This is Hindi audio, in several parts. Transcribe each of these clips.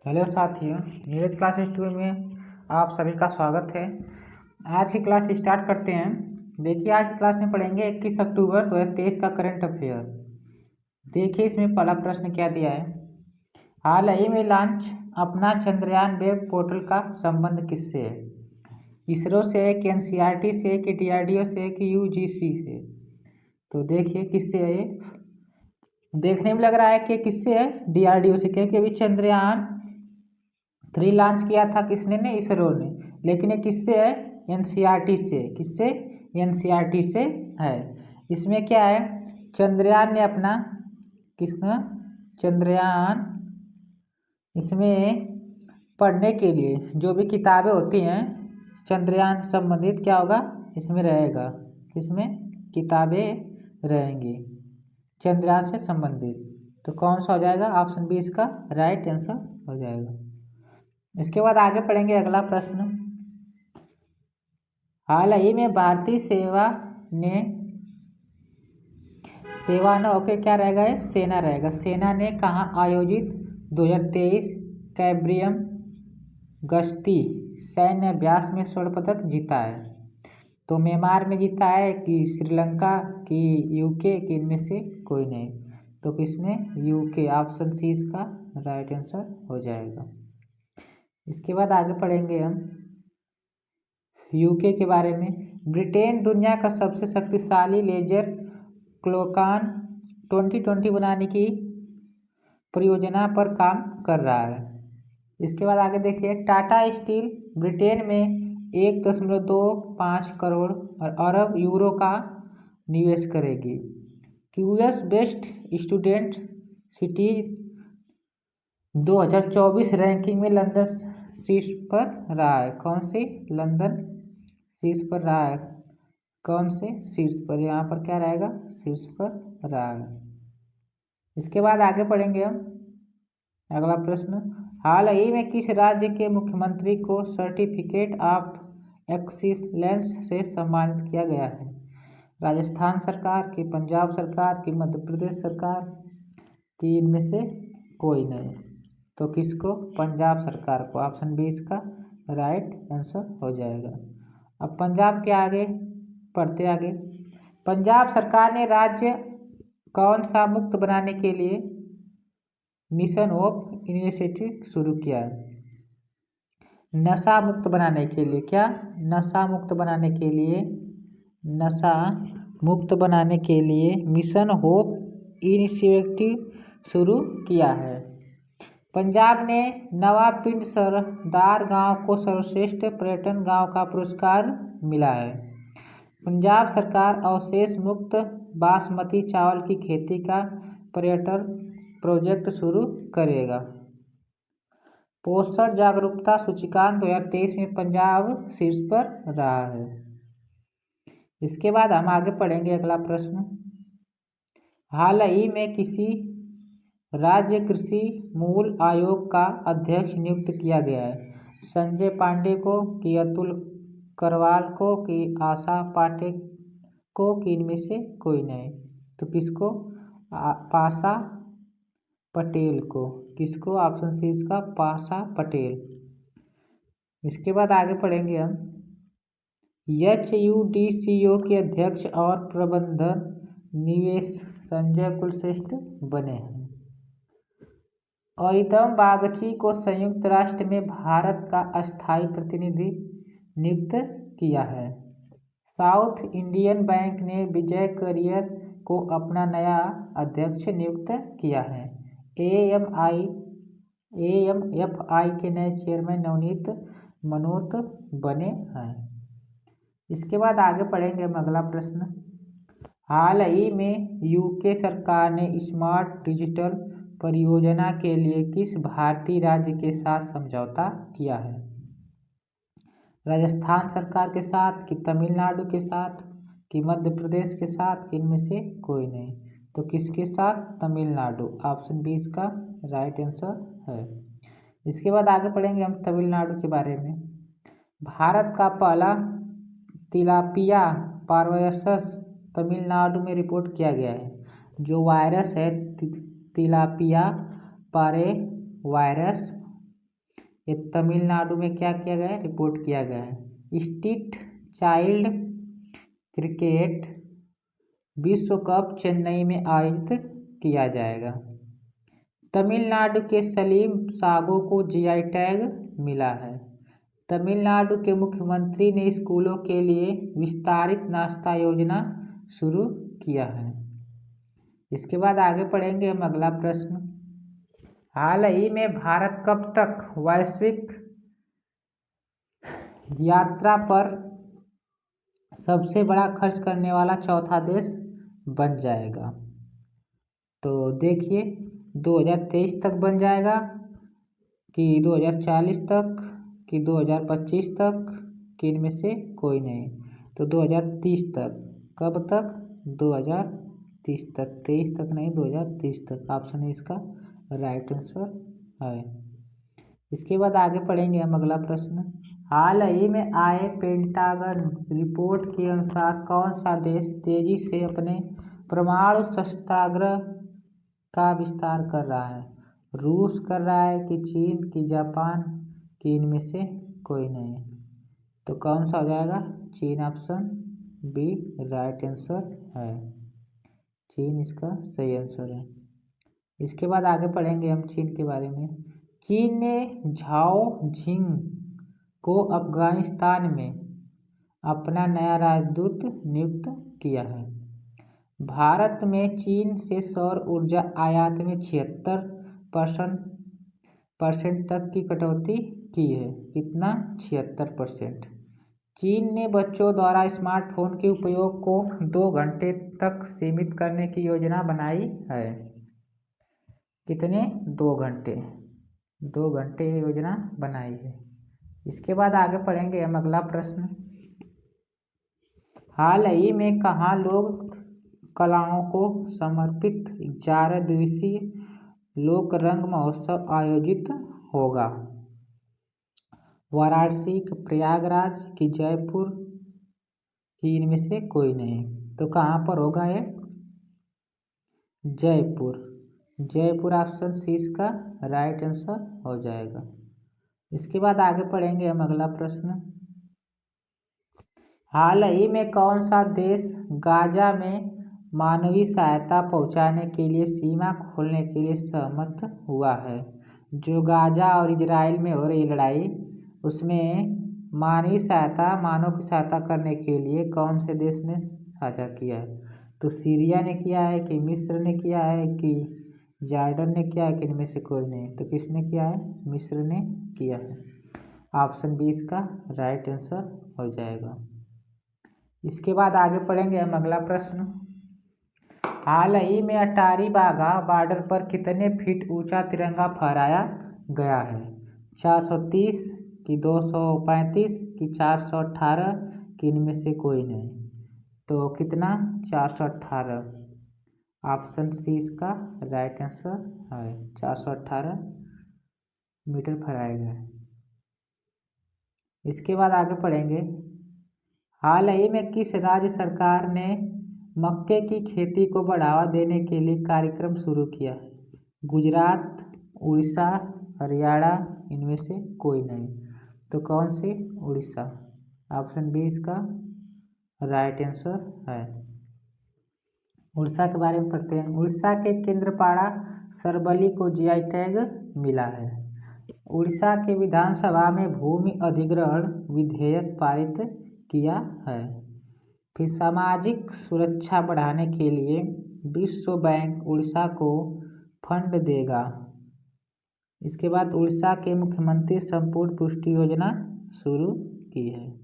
हेलो साथियों, नीरज क्लासेस 2 में आप सभी का स्वागत है। आज की क्लास स्टार्ट करते हैं। देखिए, आज की क्लास में पढ़ेंगे 21 अक्टूबर 2023 का करंट अफेयर। देखिए, इसमें पहला प्रश्न क्या दिया है। हाल ही में लॉन्च अपना चंद्रयान वेब पोर्टल का संबंध किससे है? इसरो से है कि एनसीईआरटी से, कि डीआरडीओ से, कि यूजीसी से? तो देखिए किससे है ये। देखने में लग रहा है कि किससे है, डीआरडीओ से, क्योंकि अभी चंद्रयान 3 लॉन्च किया था किसने ने, इसरो ने। लेकिन ये किससे है, एनसीईआरटी से। किससे, एनसीईआरटी से है। इसमें क्या है, चंद्रयान ने अपना, किसका, चंद्रयान, इसमें पढ़ने के लिए जो भी किताबें होती हैं चंद्रयान से संबंधित क्या होगा, इसमें रहेगा। किसमें किताबें रहेंगी चंद्रयान से संबंधित। तो कौन सा हो जाएगा, ऑप्शन बी इसका राइट आंसर हो जाएगा। इसके बाद आगे पढ़ेंगे अगला प्रश्न। हाल ही में भारतीय सेवा न ओके क्या रहेगा, ये सेना रहेगा। सेना ने कहाँ आयोजित 2023 कैब्रियम गश्ती सैन्य अभ्यास में स्वर्ण पदक जीता है? तो म्यांमार में जीता है, कि श्रीलंका, कि यूके, कि इनमें से कोई नहीं? तो किसने, यूके। ऑप्शन सी इसका राइट आंसर हो जाएगा। इसके बाद आगे पढ़ेंगे हम यूके के बारे में। ब्रिटेन दुनिया का सबसे शक्तिशाली लेजर क्लोकान 2020 बनाने की परियोजना पर काम कर रहा है। इसके बाद आगे देखिए, टाटा स्टील ब्रिटेन में 1.25 करोड़ और अरब यूरो का निवेश करेगी। QS best student cities 2024 ranking में लंदन शीर्ष पर रहा है। कौन सी, लंदन शीर्ष पर रहा है। कौन से शीर्ष पर, यहाँ पर क्या रहेगा, शीर्ष पर रहा है। इसके बाद आगे पढ़ेंगे हम अगला प्रश्न। हाल ही में किस राज्य के मुख्यमंत्री को सर्टिफिकेट ऑफ एक्सीलेंस से सम्मानित किया गया है? राजस्थान सरकार, की पंजाब सरकार, की मध्य प्रदेश सरकार, की इनमें से कोई नहीं? तो किसको, पंजाब सरकार को। ऑप्शन बी इसका राइट आंसर हो जाएगा। अब पंजाब के आगे पढ़ते आगे। पंजाब सरकार ने राज्य कौन सा मुक्त बनाने के लिए मिशन ऑफ इनिशिएटिव शुरू किया है? नशा मुक्त बनाने के लिए, क्या, नशा मुक्त बनाने के लिए, नशा मुक्त बनाने के लिए मिशन ऑफ इनिशिएटिव शुरू किया है। पंजाब ने नवापिंड सरदार गांव को सर्वश्रेष्ठ पर्यटन गांव का पुरस्कार मिला है। पंजाब सरकार अवशेष मुक्त बासमती चावल की खेती का पर्यटन प्रोजेक्ट शुरू करेगा। पोषण जागरूकता सूचकांक 2023 में पंजाब शीर्ष पर रहा है। इसके बाद हम आगे पढ़ेंगे अगला प्रश्न। हाल ही में किसी राज्य कृषि मूल आयोग का अध्यक्ष नियुक्त किया गया है? संजय पांडे को, कि अतुल करवाल को, कि आशा पाठक को, कि इनमें से कोई नहीं? तो किसको, पाशा पटेल को। किसको, ऑप्शन सी इसका पाशा पटेल। इसके बाद आगे पढ़ेंगे हम HUDCO के अध्यक्ष और प्रबंधन निवेश संजय कुलश्रेष्ठ बने हैं। अरिंदम बागची को संयुक्त राष्ट्र में भारत का अस्थायी प्रतिनिधि नियुक्त किया है। साउथ इंडियन बैंक ने विजय करियर को अपना नया अध्यक्ष नियुक्त किया है। AMFI के नए चेयरमैन नवनीत मनोत बने हैं। इसके बाद आगे पढ़ेंगे हम अगला प्रश्न। हाल ही में यूके सरकार ने स्मार्ट डिजिटल परियोजना के लिए किस भारतीय राज्य के साथ समझौता किया है? राजस्थान सरकार के साथ, कि तमिलनाडु के साथ, कि मध्य प्रदेश के साथ, कि इनमें से कोई नहीं? तो किसके साथ, तमिलनाडु। ऑप्शन बी इसका राइट आंसर है। इसके बाद आगे पढ़ेंगे हम तमिलनाडु के बारे में। भारत का पहला तिलापिया पारवयसस तमिलनाडु में रिपोर्ट किया गया है। जो वायरस है तिलापिया पारे वायरस ये तमिलनाडु में क्या किया गया है, रिपोर्ट किया गया है। स्ट्रीट चाइल्ड क्रिकेट विश्व कप चेन्नई में आयोजित किया जाएगा। तमिलनाडु के सलीम सागो को जीआई टैग मिला है। तमिलनाडु के मुख्यमंत्री ने स्कूलों के लिए विस्तारित नाश्ता योजना शुरू किया है। इसके बाद आगे पढ़ेंगे हम अगला प्रश्न। हाल ही में भारत कब तक वैश्विक यात्रा पर सबसे बड़ा खर्च करने वाला चौथा देश बन जाएगा? तो देखिए 2023 तक बन जाएगा कि 2040 तक कि 2025 तक कि इनमें से कोई नहीं। तो 2030 तक। कब तक? 2030 तक। 23 तक नहीं, 2030 तक ऑप्शन है इसका राइट आंसर है। इसके बाद आगे पढ़ेंगे हम अगला प्रश्न। हाल ही में आए पेंटागन रिपोर्ट के अनुसार कौन सा देश तेजी से अपने परमाणु शस्त्रास्त्र का विस्तार कर रहा है? रूस कर रहा है कि चीन कि जापान कि इनमें से कोई नहीं? तो कौन सा हो जाएगा? चीन ऑप्शन बी राइट आंसर है। चीन इसका सही आंसर है। इसके बाद आगे पढ़ेंगे हम चीन के बारे में। चीन ने झाओ झिंग को अफगानिस्तान में अपना नया राजदूत नियुक्त किया है। भारत में चीन से सौर ऊर्जा आयात में 76% तक की कटौती की है। कितना? 76%। चीन ने बच्चों द्वारा स्मार्टफोन के उपयोग को 2 घंटे तक सीमित करने की योजना बनाई है। कितने? 2 घंटे। 2 घंटे योजना बनाई है। इसके बाद आगे पढ़ेंगे हम अगला प्रश्न। हाल ही में कहाँ लोक कलाओं को समर्पित 11 दिवसीय लोक रंग महोत्सव आयोजित होगा? वाराणसी कि प्रयागराज कि जयपुर कि इनमें से कोई नहीं? तो कहाँ पर होगा ये? जयपुर। जयपुर ऑप्शन सी इसका राइट आंसर हो जाएगा। इसके बाद आगे पढ़ेंगे हम अगला प्रश्न। हाल ही में कौन सा देश गाजा में मानवीय सहायता पहुंचाने के लिए सीमा खोलने के लिए सहमत हुआ है? जो गाजा और इजराइल में हो रही लड़ाई, उसमें मानवीय सहायता, मानव की सहायता करने के लिए कौन से देश ने साझा किया है? तो सीरिया ने किया है कि मिस्र ने किया है कि जॉर्डन ने किया है कि इनमें से कोई नहीं? तो किसने किया है? मिस्र ने किया है। ऑप्शन बी इसका राइट आंसर हो जाएगा। इसके बाद आगे पढ़ेंगे हम अगला प्रश्न। हाल ही में अटारी वाघा बॉर्डर पर कितने फीट ऊंचा तिरंगा फहराया गया है? 430 कि 235 कि 418 कि इनमें से कोई नहीं? तो कितना? 418। ऑप्शन सी इसका राइट आंसर है। 418 मीटर फहराया गया है। इसके बाद आगे पढ़ेंगे। हाल ही में किस राज्य सरकार ने मक्के की खेती को बढ़ावा देने के लिए कार्यक्रम शुरू किया है? गुजरात, उड़ीसा, हरियाणा, इनमें से कोई नहीं? तो कौन सी? उड़ीसा। ऑप्शन बी इसका राइट आंसर है। उड़ीसा के बारे में पढ़ते हैं। उड़ीसा के केंद्रपाड़ा सरबली को जीआई टैग मिला है। उड़ीसा के विधानसभा में भूमि अधिग्रहण विधेयक पारित किया है। फिर सामाजिक सुरक्षा बढ़ाने के लिए विश्व बैंक उड़ीसा को फंड देगा। इसके बाद उड़ीसा के मुख्यमंत्री संपूर्ण पुष्टि योजना शुरू की है।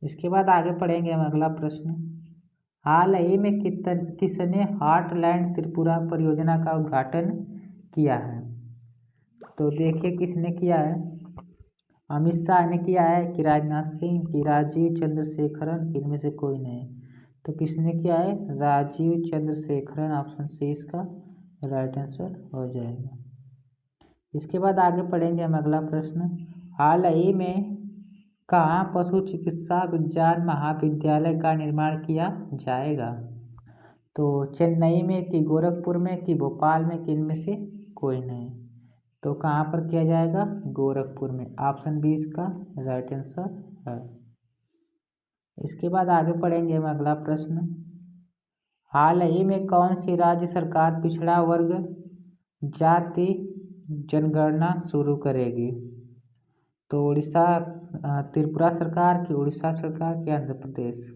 इसके बाद आगे पढ़ेंगे हम अगला प्रश्न। हाल ही में किसने हार्टलैंड त्रिपुरा परियोजना का उद्घाटन किया है? तो देखिए किसने किया है। अमित शाह ने किया है कि राजनाथ सिंह कि राजीव चंद्रशेखरन कि इनमें से कोई नहीं? तो किसने किया है? राजीव चंद्रशेखरन। ऑप्शन सी इसका राइट आंसर हो जाएगा। इसके बाद आगे पढ़ेंगे हम अगला प्रश्न। हाल ही में कहाँ पशु चिकित्सा विज्ञान महाविद्यालय का निर्माण किया जाएगा? तो चेन्नई में कि गोरखपुर में कि भोपाल में कि इनमें से कोई नहीं? तो कहाँ पर किया जाएगा? गोरखपुर में। ऑप्शन बी इसका राइट आंसर है। इसके बाद आगे पढ़ेंगे हम अगला प्रश्न। हाल ही में कौन सी राज्य सरकार पिछड़ा वर्ग जाति जनगणना शुरू करेगी? तो उड़ीसा, त्रिपुरा सरकार की, उड़ीसा सरकार की, आंध्र प्रदेश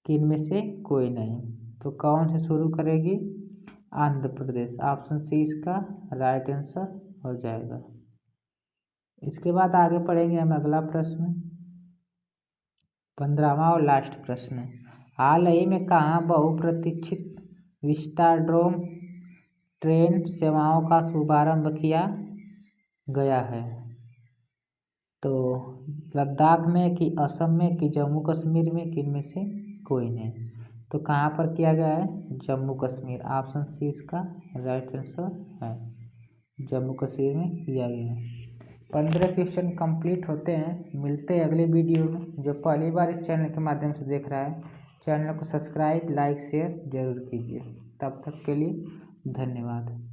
की, इनमें से कोई नहीं। तो कौन से शुरू करेगी? आंध्र प्रदेश। ऑप्शन सी इसका राइट आंसर हो जाएगा। इसके बाद आगे पढ़ेंगे हम अगला प्रश्न, 15वां और लास्ट प्रश्न। हाल ही में कहाँ बहुप्रतीक्षित विस्टाडोम ट्रेन सेवाओं का शुभारंभ किया गया है? तो लद्दाख में कि असम में कि जम्मू कश्मीर में, किन में से कोई नहीं। तो कहाँ पर किया गया है? जम्मू कश्मीर। ऑप्शन सी इसका राइट आंसर है। जम्मू कश्मीर में किया गया है। 15 क्वेश्चन कंप्लीट होते हैं। मिलते हैं अगले वीडियो में। जो पहली बार इस चैनल के माध्यम से देख रहा है, चैनल को सब्सक्राइब, लाइक, शेयर जरूर कीजिए। तब तक के लिए धन्यवाद।